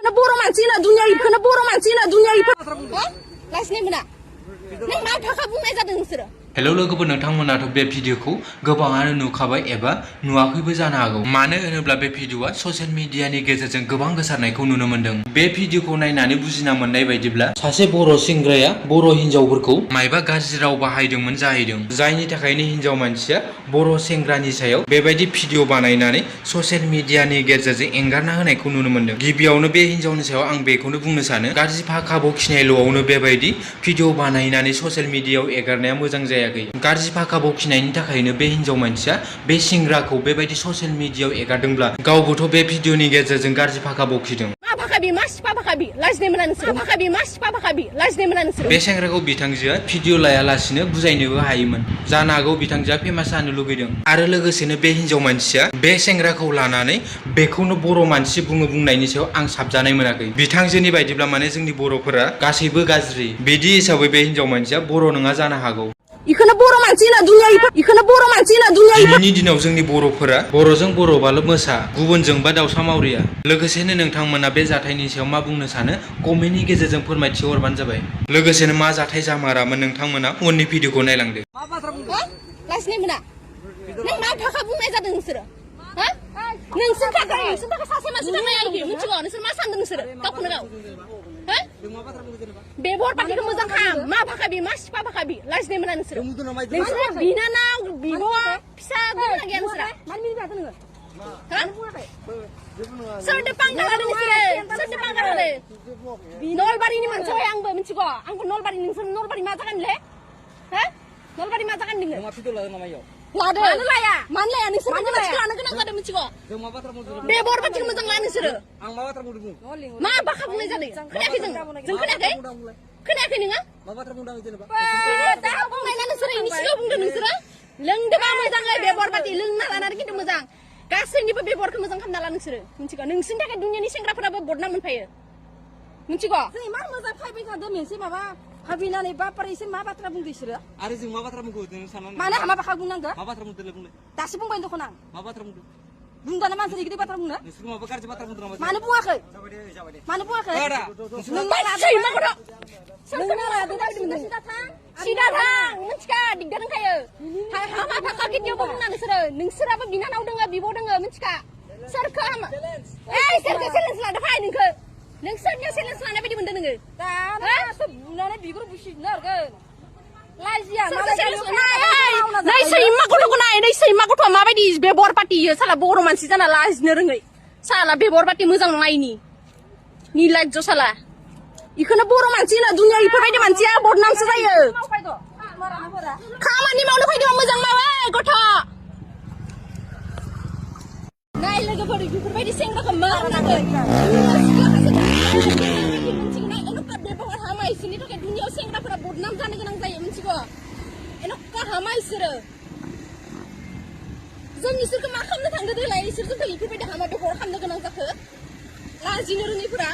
इखौनो बर' मानसि होनो दुनिया इखौनो बर' मानसि होनो दुनिया लाजिनाय मोना नों मा थाखा बुंनाय जादों नोंसोरो हेलौ लोगोफोर नोंथांमोनाथ' बे भिडिअखौ गोबाङानो नुखाबाय एबा नुवाखैबो जानो हागौ मानो होनोब्ला बे भिडिअआ ससियेल मिडियानि गेजेरजों गोबां गोसारनायखौ नुनो मोनदों बे भिडिअखौ नायनानै बुजिना मोननाय बायदिब्ला सासे बर' सेंग्राया बर' हिनजावफोरखौ मायबा गाज्रि राव बाहायदोंमोन जाहैदों जायनि थाखायनो हिनजाव मानसिया बर' सेंग्रानि सायाव बेबायदि भिडिअ बानायनानै ससियेल मिडियानि गेजेरजों एंगारना होनायखौ नुनो मोनदों गिबियावनो बे हिनजावनि सायाव आं बेखौनो बुंनो सानो गाज्रि फाखा बखिनायल'आवनो बेबायदि भिडिअ बानायनानै ससियेल मिडियायाव एगारनाया मोजां जाया गाज्रि फाखा बखिनायनि थाखायनो बे हिनजाव मानसिया बे सेंग्राखौ बेबायदि ससियेल मिडियायाव एगारदोंब्ला गावबोथ' बे भिडिअनि गेजेरजों गाज्रि फाखा बखिदों बे सेंग्राखौ बिथांजोआ भिडिअ लायालासिनो बुजायनोबो हायोमोन जानो हागौ बिथांजोआ फेमास जानो लुगैदों आरो लोगोसेनो बे हिनजाव मानसिया बे सेंग्राखौ लानानै बेखौनो बर' मानसि बुंनायनि सायाव आं साबजानाय मोनाखै बिथांजोनि बायदिब्ला माने जोंनि बर'फोरा गासैबो गाज्रि बिदि हिसाबै बे हिनजाव मानसिया बर' नङा जानो हागौ इखौनो बर' मानसि होनो दुनिया इखौनो बर' मानसि होनो दुनिया दिनैनि दिनाव जोंनि बर'फोरा बर'जों बर'बाल' मोसा गुबुनजों बा दाउसा मावरिया लोगोसेनो नोंथांमोना बे जाथायनि सायाव मा बुंनो सानो कमेन्टनि गेजेरजों फोरमायथि हरबानो जाबाय लोगोसेनो मा जाथाय जामारामोन नोंथांमोना उननि भिडिअखौ नायलांदो लाजिनाय मोना नों मा थाखा बुंनाय जादों नोंसोरो नोंसोर थाखा सासे मानसि थांनाय आरोखि मिथिगौ नोंसोर मा सानदों नोंसोरो गावखौनो गाव बे बर पार्टिखौ मोजां खालाम मा फाखाबि मा सिफा फाखाबि लाजिनाय मोना नोंसोरो बिनानाव बिब' फिसा दंना गैया नोंसोरा सोरदो पांगा लादों नोंसोरो सोरदो पांगा लादों नलबारिनि मानसि आंबो मिथिगौ आंबो नलबारि नोंसोर नलबारि मा जागोनलै नलबारि मा जागोन नोङो लादो मानो लाया नोंसोर मानो लानो गोनां जादों मिथिगौ बे बर पार्टिखौ मोजां ला नोंसोरो मा बाखा बुंनाय जादों खोनायाखै जों खोनायाखै नोङो दा बुंनायना नोंसोरो इनि सिगाङाव बुंदों नोंसोरो लोंदोबा मोजाङै बे बर पार्टि लोंना लानानै खिन्थु मोजां गासैनिबो बे बरखौ मोजां खालामना ला नोंसोरो मिथिगौ नोंसोरनि थाखाय दुनियानि सेंग्राफोराबो बदनाम मोनफायो मिथिगौ जों इमान मोजां फायबाय थादों मोनसे माबा भाबिनानै बापारे एसे मा बाथ्रा बुंदो इसोरो आरो जों मा बाथ्रा बुंगौ जों साननानै माने हामा बाखा बुंनांगौ मा बाथ्रा बुंदोलै बुंलाय दासो बुंबाय दखन आं मा बाथ्रा बुंदो बुंदाना मानसिनि गिदिर बाथ्रा बुंनो नोंसोर माबा गाज्रि बाथ्रा बुंदों नामा मानो बुङाखै मानो बुङाखै नों मा लादो मा गथ' नों लादो सिदा थां मिथिखा दिगदार दंखायो हामा फाखा गिदियावबो बुंना नोंसोराबो बिनानाव दोङो बिब' दोङो मिथिखा सोरखौ हामा सोरखौ चेलेन्ज लादो फाय नोंखौ नों सोरनियाव चेलेन्ज लानाय बायदि मोनदों नोङो दासो बुनानै बिगुर बुसिनो हरगोन लाजिया नै सैमा गथ'खौ नाय नै सैमा गथ'आ माबायदि बे बर पार्टि साला बर' मानसि जाना लाजिनो रोङै साला बे बर पार्टि मोजां नङा इनि निलाज्य साला इखौनो बर' मानसि होनो दुनिया इफोरबायदि मानसिया बदनामसो जायो खामानि मावनो फैदों मोजां मावो गथ' नाय लोगोफोर बेफोरबायदि सेंग्राखौ मारनांगोन इसोरनि थाखाय दुनियाव सेंग्राफोरा बदनाम जानो गोनां जायो मिथिगौ एनका हामा इसोरो जों इसोरखौ मा खालामनो थांदो देलाय इसोर जोंखौ इफोरबायदि हामा बेगर खालामनो गोनां जाखो लाजिनो रोङैफोरा